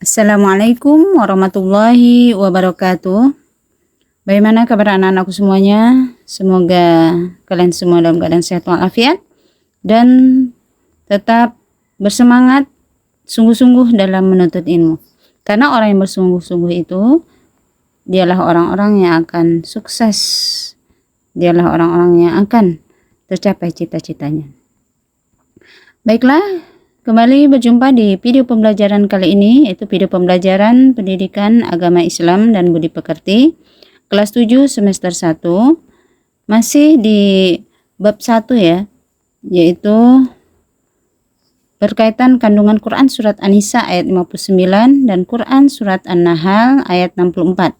Assalamualaikum warahmatullahi wabarakatuh. Bagaimana kabar anak-anakku semuanya? Semoga kalian semua dalam keadaan sehat walafiat dan tetap bersemangat sungguh-sungguh dalam menuntut ilmu. Karena orang yang bersungguh-sungguh itu dialah orang-orang yang akan sukses. Dialah orang-orang yang akan tercapai cita-citanya. Baiklah, kembali berjumpa di video pembelajaran kali ini, yaitu video pembelajaran Pendidikan Agama Islam dan Budi Pekerti kelas 7 semester 1, masih di bab 1 ya, yaitu berkaitan kandungan Quran surat An-Nisa ayat 59 dan Quran surat An-Nahl ayat 64,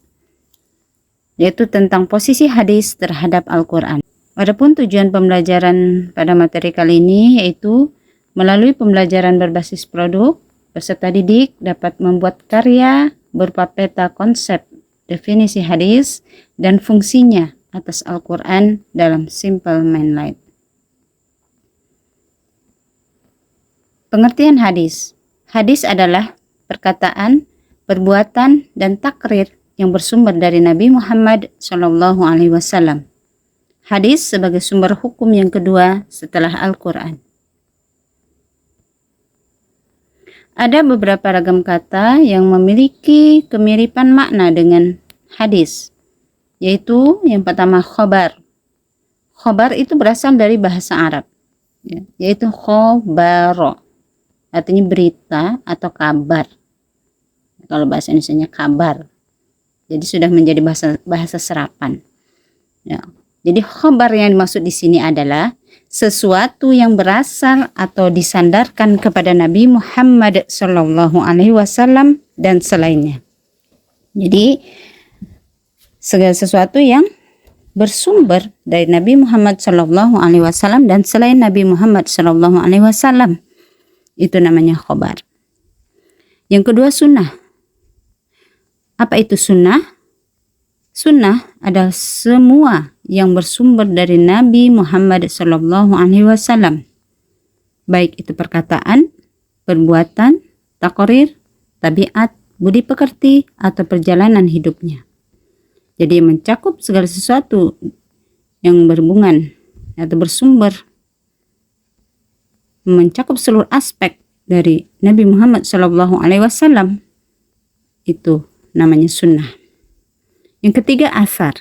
yaitu tentang posisi hadis terhadap Al-Quran. Adapun tujuan pembelajaran pada materi kali ini yaitu melalui pembelajaran berbasis produk, peserta didik dapat membuat karya berupa peta konsep, definisi hadis, dan fungsinya atas Al-Quran dalam Simple Mind Light. Pengertian hadis. Hadis adalah perkataan, perbuatan, dan takrir yang bersumber dari Nabi Muhammad SAW. Hadis sebagai sumber hukum yang kedua setelah Al-Quran. Ada beberapa ragam kata yang memiliki kemiripan makna dengan hadis, yaitu yang pertama khobar. Khobar itu berasal dari bahasa Arab, yaitu khobaro, artinya berita atau kabar. Kalau bahasa Indonesianya kabar, jadi sudah menjadi bahasa serapan. Ya. Jadi khobar yang dimaksud di sini adalah sesuatu yang berasal atau disandarkan kepada Nabi Muhammad SAW dan selainnya. Jadi segala sesuatu yang bersumber dari Nabi Muhammad SAW dan selain Nabi Muhammad SAW, itu namanya khobar. Yang kedua, sunnah. Apa itu sunnah? Sunnah adalah semua yang bersumber dari Nabi Muhammad SAW, baik itu perkataan, perbuatan, takrir, tabiat, budi pekerti, atau perjalanan hidupnya. Jadi mencakup segala sesuatu yang berhubungan atau bersumber, mencakup seluruh aspek dari Nabi Muhammad SAW, itu namanya sunnah. Yang ketiga, asar.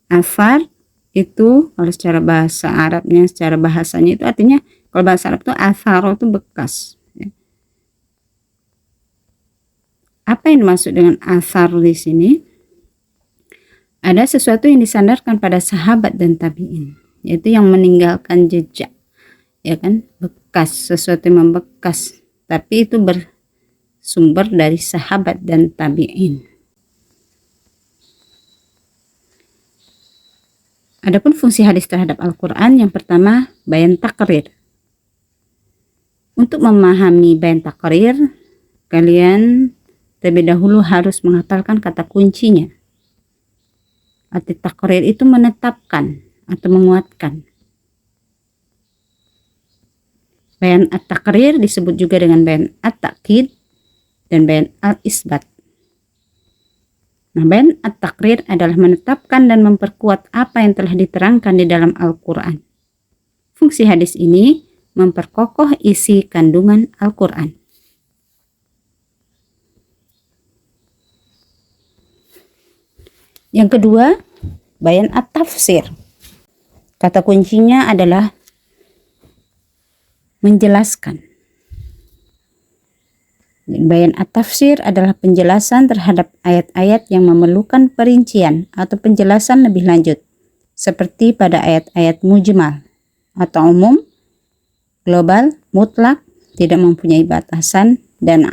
Asar itu kalau secara bahasa Arabnya, secara bahasanya itu artinya, kalau bahasa Arab itu asar itu bekas. Apa yang dimaksud dengan asar di sini? Ada sesuatu yang disandarkan pada sahabat dan tabi'in, yaitu yang meninggalkan jejak, ya kan, bekas, sesuatu yang membekas, tapi itu bersumber dari sahabat dan tabi'in. Adapun fungsi hadis terhadap Al-Quran, yang pertama, bayan takrir. Untuk memahami bayan takrir, kalian terlebih dahulu harus menghafalkan kata kuncinya. Arti takrir itu menetapkan atau menguatkan. Bayan at-takrir disebut juga dengan bayan at-takkid dan bayan al-isbat. Nah, bayan at-takrir adalah menetapkan dan memperkuat apa yang telah diterangkan di dalam Al-Quran. Fungsi hadis ini memperkokoh isi kandungan Al-Quran. Yang kedua, bayan at-tafsir. Kata kuncinya adalah menjelaskan. Bayan at-tafsir adalah penjelasan terhadap ayat-ayat yang memerlukan perincian atau penjelasan lebih lanjut, seperti pada ayat-ayat mujmal atau umum, global, mutlak, tidak mempunyai batasan, dan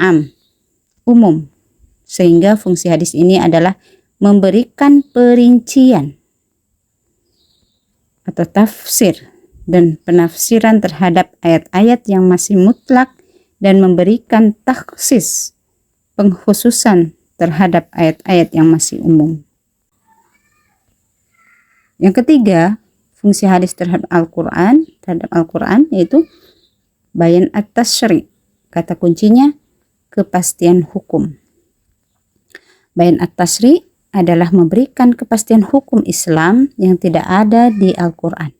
umum. Sehingga fungsi hadis ini adalah memberikan perincian atau tafsir dan penafsiran terhadap ayat-ayat yang masih mutlak dan memberikan takhsis, pengkhususan terhadap ayat-ayat yang masih umum. Yang ketiga, fungsi hadis terhadap Al-Quran yaitu bayan at-tasyri. Kata kuncinya kepastian hukum. Bayan at-tasri' adalah memberikan kepastian hukum Islam yang tidak ada di Al-Quran.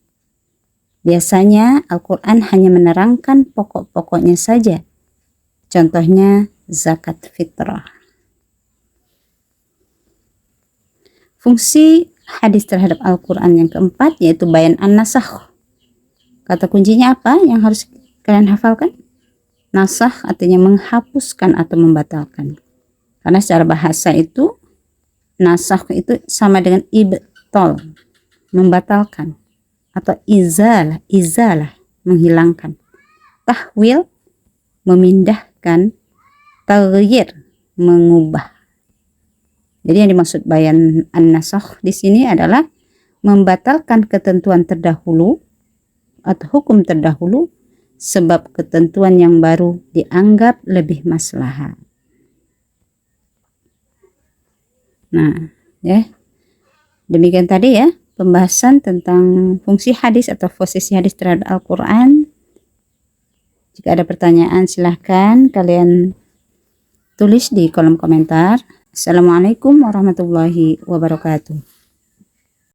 Biasanya Al-Quran hanya menerangkan pokok-pokoknya saja. Contohnya zakat fitrah. Fungsi hadis terhadap Al-Quran yang keempat yaitu bayan an-nasakh. Kata kuncinya apa yang harus kalian hafalkan? Nasakh artinya menghapuskan atau membatalkan. Karena secara bahasa itu nasakh itu sama dengan ibtal, membatalkan, atau izalah, menghilangkan. Tahwil, memindahkan. Taghyir, mengubah. Jadi yang dimaksud bayan an-nasakh di sini adalah membatalkan ketentuan terdahulu atau hukum terdahulu sebab ketentuan yang baru dianggap lebih maslahat. Nah, ya. Demikian tadi ya pembahasan tentang fungsi hadis atau posisi hadis terhadap Al-Quran. Jika ada pertanyaan silahkan kalian tulis di kolom komentar. Assalamualaikum warahmatullahi wabarakatuh.